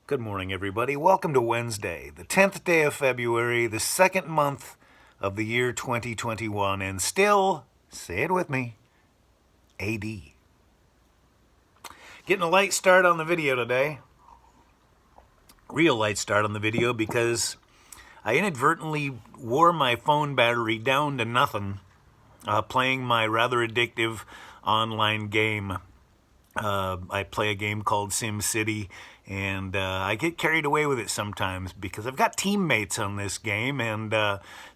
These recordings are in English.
Good morning, everybody. Welcome to Wednesday, the 10th day of February, the second month of the year 2021, and still, say it with me, AD. Getting a light start on the video today. Real light start on the video because I inadvertently wore my phone battery down to nothing playing my rather addictive online game. I play a game called SimCity, and I get carried away with it sometimes because I've got teammates on this game, and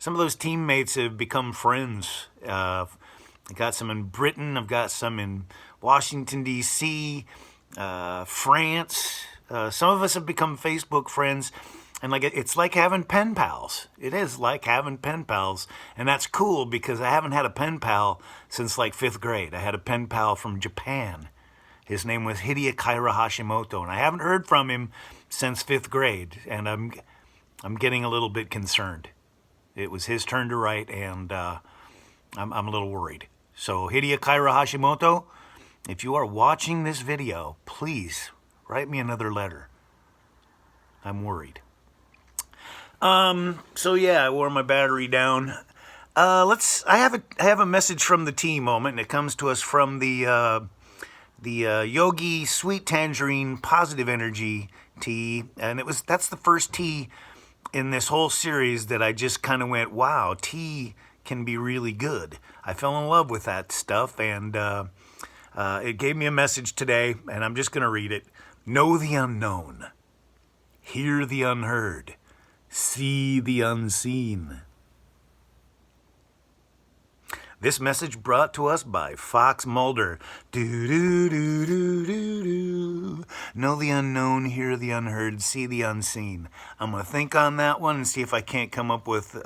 some of those teammates have become friends. I've got some in Britain, I've got some in Washington, D.C., France. Some of us have become Facebook friends, and it's like having pen pals. It is like having pen pals, and that's cool because I haven't had a pen pal since like 5th grade. I had a pen pal from Japan. His name was Kaira Hashimoto, and I haven't heard from him since 5th grade, and I'm getting a little bit concerned. It was his turn to write, and I'm a little worried. So Kaira Hashimoto, if you are watching this video, please write me another letter. I'm worried. So yeah, I wore my battery down. I have a message from the tea moment, and it comes to us from the Yogi Sweet Tangerine Positive Energy tea, and that's the first tea in this whole series that I just kind of went, wow, tea can be really good. I fell in love with that stuff, and it gave me a message today, and I'm just going to read it. Know the unknown, hear the unheard, see the unseen. This message brought to us by Fox Mulder. Do-do-do-do-do-do. Know the unknown, hear the unheard, see the unseen. I'm going to think on that one and see if I can't come up with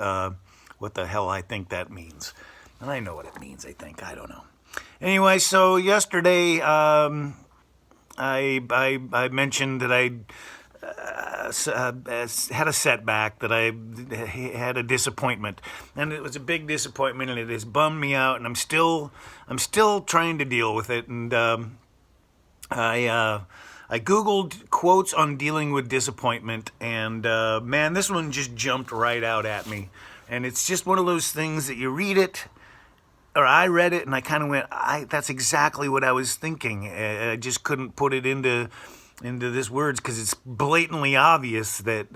what the hell I think that means. And I know what it means, I think. I don't know. Anyway, so yesterday I mentioned that I had a setback, that I had a disappointment, and it was a big disappointment, and it has bummed me out, and I'm still trying to deal with it. And I googled quotes on dealing with disappointment, and man, this one just jumped right out at me. And it's just one of those things that you read it, or I read it, and I kind of went, that's exactly what I was thinking. I just couldn't put it into this words because it's blatantly obvious that,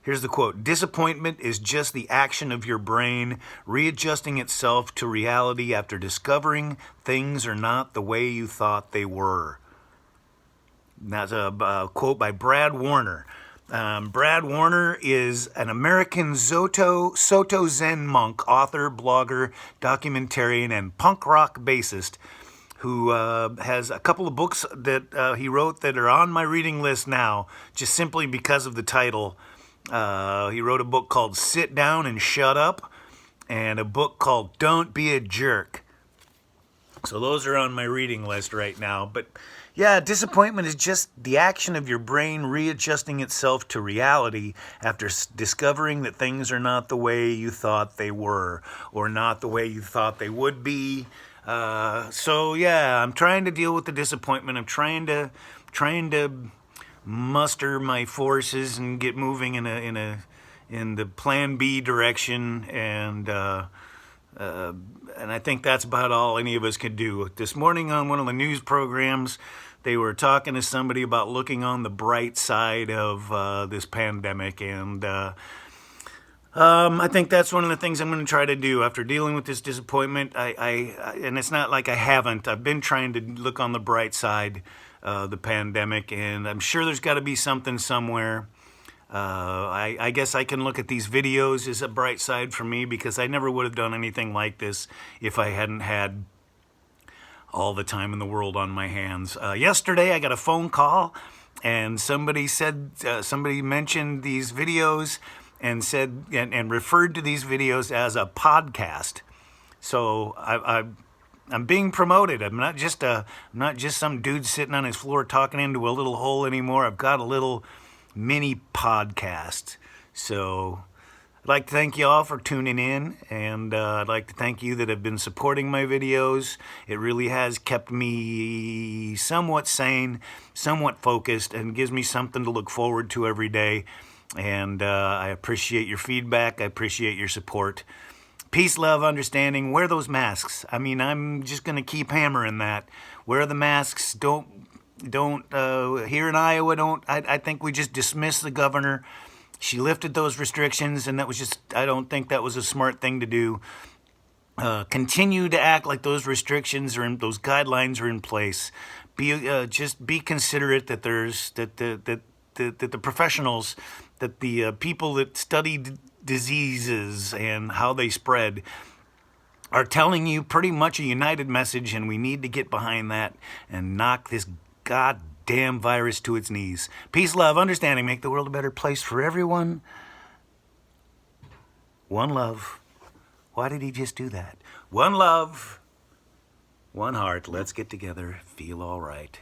here's the quote, disappointment is just the action of your brain readjusting itself to reality after discovering things are not the way you thought they were. And that's a quote by Brad Warner. Brad Warner is an American Soto Zen monk, author, blogger, documentarian, and punk rock bassist who has a couple of books that he wrote that are on my reading list now, just simply because of the title. He wrote a book called Sit Down and Shut Up, and a book called Don't Be a Jerk. So those are on my reading list right now. But yeah, disappointment is just the action of your brain readjusting itself to reality after discovering that things are not the way you thought they were, or not the way you thought they would be. So yeah, I'm trying to deal with the disappointment. I'm trying to muster my forces and get moving in the plan B direction, and I think that's about all any of us could do. This morning on one of the news programs, they were talking to somebody about looking on the bright side of this pandemic, and I think that's one of the things I'm going to try to do after dealing with this disappointment. And it's not like I haven't. I've been trying to look on the bright side of the pandemic, and I'm sure there's got to be something somewhere. I guess I can look at these videos as a bright side for me, because I never would have done anything like this if I hadn't had all the time in the world on my hands. Yesterday I got a phone call, and somebody mentioned these videos and said and referred to these videos as a podcast. So I'm being promoted. I'm not just some dude sitting on his floor talking into a little hole anymore. I've got a little mini podcast. So I'd like to thank you all for tuning in, and I'd like to thank you that have been supporting my videos. It really has kept me somewhat sane, somewhat focused, and gives me something to look forward to every day. And I appreciate your feedback. I appreciate your support. Peace, love, understanding. Wear those masks. I mean, I'm just going to keep hammering that. Wear the masks. Don't here in Iowa, I think we just dismiss the governor. She lifted those restrictions, and that was just, I don't think that was a smart thing to do. Continue to act like those restrictions are in, those guidelines are in place. Just be considerate that the professionals, that the people that study diseases and how they spread are telling you pretty much a united message, and we need to get behind that and knock this goddamn virus to its knees. Peace, love, understanding, make the world a better place for everyone. One love. Why did he just do that? One love, one heart. Let's get together, feel all right.